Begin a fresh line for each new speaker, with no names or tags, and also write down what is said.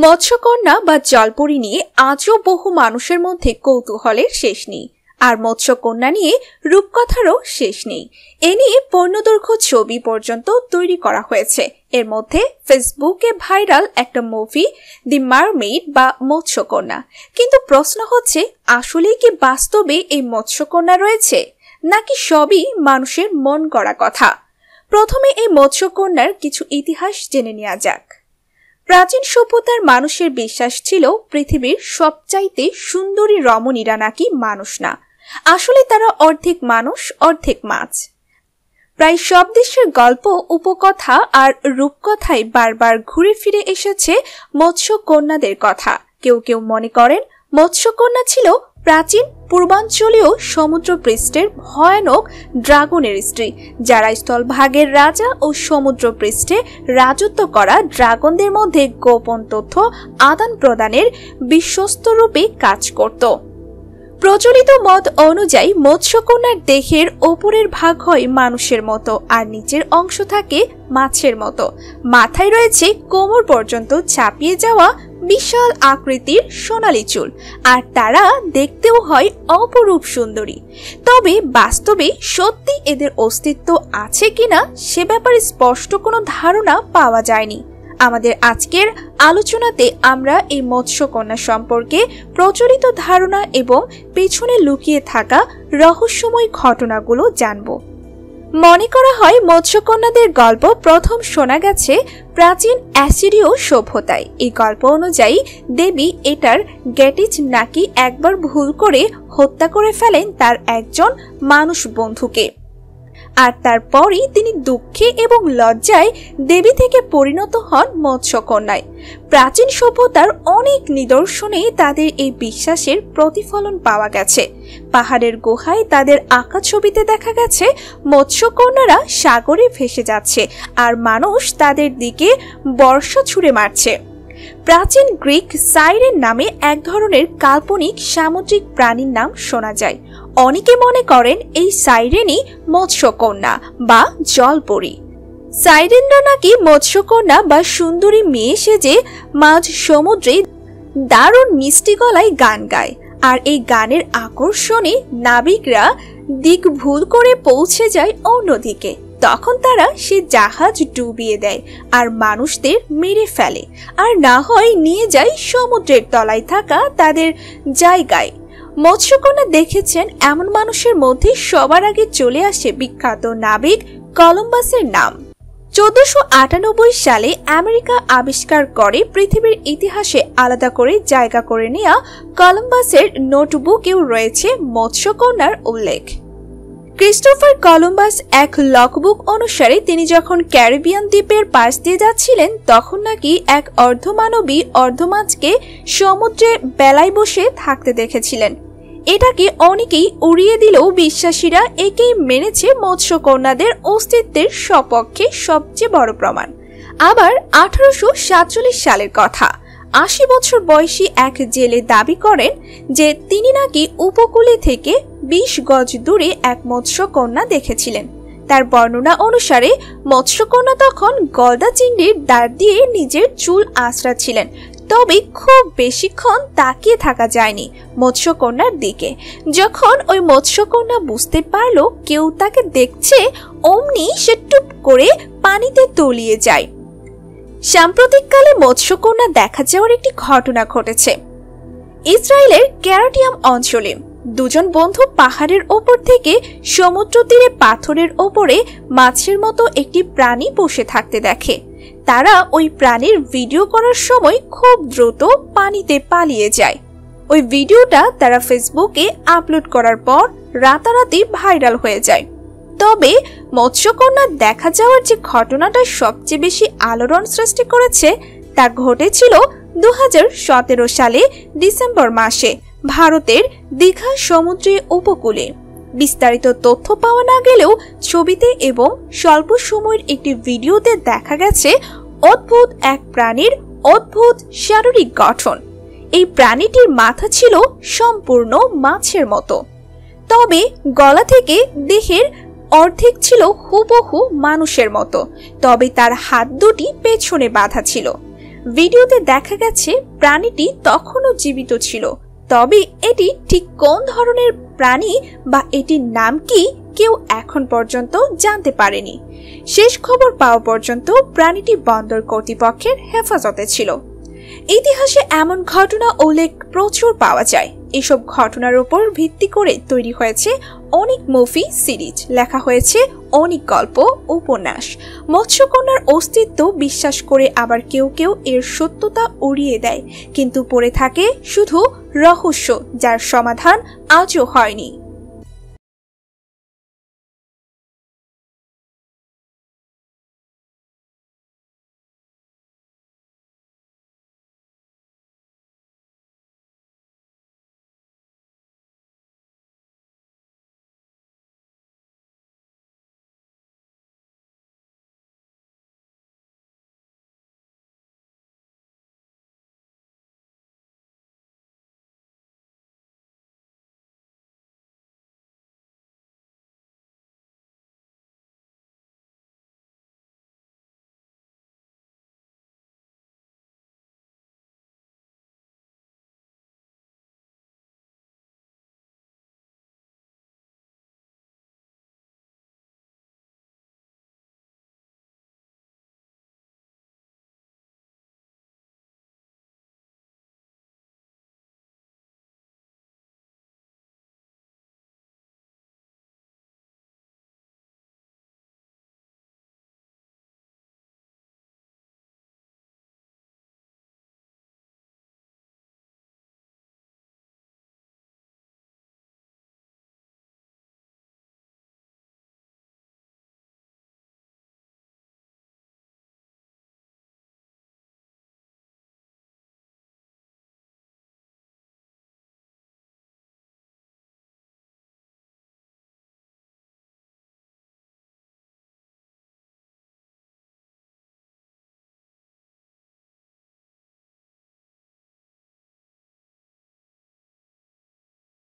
মৎস্যকন্যা বা জলপরী নিয়ে আজও বহু মানুষের মধ্যে কৌতূহলের শেষ নেই। আর মৎস্যকন্যা নিয়ে রূপকথারও শেষ নেই। এ নিয়ে পূর্ণদৈর্ঘ্য ছবি পর্যন্ত তৈরি করা হয়েছে। এর মধ্যে ফেসবুকে ভাইরাল একটা মুভি দি মারমেইড বা মৎস্যকন্যা। কিন্তু প্রশ্ন হচ্ছে, আসলেই কি বাস্তবে এই মৎস্যকন্যা রয়েছে, নাকি সবই মানুষের মন গড়া কথা? প্রথমে এই মৎস্যকন্যার কিছু ইতিহাস জেনে নেওয়া যাক। প্রাচীন সভ্যতার মানুষের বিশ্বাস ছিল পৃথিবীর সবচাইতে সুন্দরী রমণীরা নাকি মানুষ না, আসলে তারা অর্ধেক মানুষ অর্ধেক মাছ। প্রায় সব দেশের গল্প, উপকথা আর রূপকথায় বারবার ঘুরে ফিরে এসেছে মৎস্যকন্যাদের কথা। কেউ কেউ মনে করেন মৎস্যকন্যা ছিল প্রাচীন পূর্বাঞ্চলীয় সমুদ্রপৃষ্ঠের ভয়ানক ড্রাগনের স্ত্রী, যারা স্থলভাগের রাজা ও সমুদ্রপৃষ্ঠে রাজত্ব করা ড্রাগনদের মধ্যে গোপন তথ্য আদান প্রদানের বিশ্বস্ত রূপে কাজ করত। প্রচলিত মত অনুযায়ী মৎস্যকন্যার দেহের ওপরের ভাগ হয় মানুষের মতো আর নিচের অংশ থাকে মাছের মতো। মাথায় রয়েছে কোমর পর্যন্ত ছাপিয়ে যাওয়া বিশাল আকৃতির সোনালী চুল, আর তারা দেখতেও হয় অপরূপ সুন্দরী। তবে বাস্তবে সত্যি এদের অস্তিত্ব আছে কিনা সে ব্যাপারে স্পষ্ট কোনো ধারণা পাওয়া যায়নি। আমাদের আজকের আলোচনাতে আমরা এই মৎস্যকন্যা সম্পর্কে প্রচলিত ধারণা এবং পেছনে লুকিয়ে থাকা রহস্যময় ঘটনাগুলো জানব। মনে করা হয় মৎস্যকন্যাদের গল্প প্রথম শোনা গেছে প্রাচীন অ্যাসিরীয় সভ্যতায়। এই গল্প অনুযায়ী দেবী এটার গ্যাটিজ নাকি একবার ভুল করে হত্যা করে ফেলেন তার একজন মানুষ বন্ধুকে, আর তারপরই তিনি দুঃখে এবং লজ্জায় দেবী থেকে পরিণত হন মৎস্যকন্যায়। প্রাচীন সভ্যতার অনেক নিদর্শনে তাদের এই বিশ্বাসের প্রতিফলন পাওয়া গেছে। পাহাড়ের গুহায় তাদের আঁকা ছবিতে দেখা গেছে মৎস্যকন্যারা সাগরে ভেসে যাচ্ছে আর মানুষ তাদের দিকে বর্ষা ছুঁড়ে মারছে। প্রাচীন গ্রিক সাইরেন নামে এক ধরনের কাল্পনিক সামুদ্রিক প্রাণীর নাম শোনা যায়। অনেকে মনে করেন এই সাইরেনই মৎস্যকন্যা বা জলপরী। সাইরেনরা নাকি মৎস্যকন্যা বা সুন্দরী মেয়ে সেজে মাঝ সমুদ্রে দারুণ মিষ্টি গলায় গান গায়, আর এই গানের আকর্ষণে নাবিকরা দিক ভুল করে পৌঁছে যায় অন্যদিকে। তখন তারা সে জাহাজ ডুবিয়ে দেয় আর মানুষদের মেরে ফেলে, আর না হয় নিয়ে যায় সমুদ্রের তলায় থাকা তাদের জায়গায়। মৎস্যকন্যা দেখেছেন এমন মানুষের মধ্যে সবার আগে চলে আসে বিখ্যাত নাবিক কলম্বাসের নাম। 1498 সালে আমেরিকা আবিষ্কার করে পৃথিবীর ইতিহাসে আলাদা করে জায়গা করে নেওয়া কলম্বাসের নোটবুকেও রয়েছে মৎস্যকন্যার উল্লেখ। ক্রিস্টোফার কলম্বাস এক লগবুক অনুসারে তিনি যখন ক্যারিবিয়ান দ্বীপের পাশ দিয়ে যাচ্ছিলেন তখন নাকি এক অর্ধমানবী অর্ধমাছকে সমুদ্রে বেলায় বসে থাকতে দেখেছিলেন। এটাকে অনেকেই উড়িয়ে দিলেও বিশ্বাসীরা একেই মেনেছে মৎস্যকন্যাদের অস্তিত্বের সপক্ষে সবচেয়ে বড় প্রমাণ। আবার 1847 সালের কথা, 80 বছর বয়সী এক জেলে দাবি করেন যে তিনি নাকি উপকূলে থেকে 20 গজ দূরে এক মৎস্যকন্যা দেখেছিলেন। তার বর্ণনা অনুসারে মৎস্যকন্যা তখন গলদা চিংড়ির দাঁড় দিয়ে নিজের চুল আঁচড়াচ্ছিলেন। তবে খুব বেশিক্ষণ তাকিয়ে থাকা যায়নি মৎস্যকন্যার দিকে। যখন ওই মৎস্যকন্যা বুঝতে পারল কেউ তাকে দেখছে, অমনি সে টুপ করে পানিতে তলিয়ে যায়। সাম্প্রতিককালে মৎস্যকন্যা দেখা যাওয়ার একটি ঘটনা ঘটেছে। ইসরায়েলের ক্যারাটিয়াম অঞ্চলে দুজন বন্ধু পাহাড়ের ওপর থেকে সমুদ্র তীরে পাথরের ওপরে মাছের মতো একটি প্রাণী বসে থাকতে দেখে। তারা ওই প্রাণীর ভিডিও করার সময় খুব দ্রুত পানিতে পালিয়ে যায়। ওই ভিডিওটা তারা ফেসবুকে আপলোড করার পর রাতারাতি ভাইরাল হয়ে যায়। তবে মৎস্যকন্যা দেখা যাওয়ার যে ঘটনাটা সবচেয়ে বেশি আলোড়ন সৃষ্টি করেছে তা ঘটেছিল 2017 সালে ডিসেম্বর মাসে ভারতের দীঘা সমুদ্র উপকূলে। বিস্তারিত তথ্য পাওয়া না গেলেও ছবিতে এবং স্বল্প সময়ের একটি ভিডিওতে দেখা গেছে অদ্ভুত এক প্রাণীর অদ্ভুত শারীরিক গঠন। এই প্রাণীটির মাথা ছিল সম্পূর্ণ মাছের মতো, তবে গলা থেকে দেহের অর্ধেক ছিল হুবহু মানুষের মতো, তবে তার হাত দুটি পেছনে বাঁধা ছিল। ভিডিওতে দেখা গেছে প্রাণীটি তখনও জীবিত ছিল, তবে এটি ঠিক কোন ধরনের প্রাণী বা এটির নাম কি কেউ এখন পর্যন্ত জানতে পারেনি। শেষ খবর পাওয়া পর্যন্ত প্রাণীটি বন্দর কর্তৃপক্ষের হেফাজতে ছিল। ইতিহাসে এমন ঘটনা উল্লেখ প্রচুর পাওয়া যায়। এসব ঘটনার উপর ভিত্তি করে তৈরি হয়েছে অনেক মুভি সিরিজ, লেখা হয়েছে অনেক গল্প উপন্যাস। মৎস্যকন্যার অস্তিত্ব বিশ্বাস করে আবার কেউ কেউ এর সত্যতা উড়িয়ে দেয়, কিন্তু পড়ে থাকে শুধু রহস্য, যার সমাধান আজও হয়নি।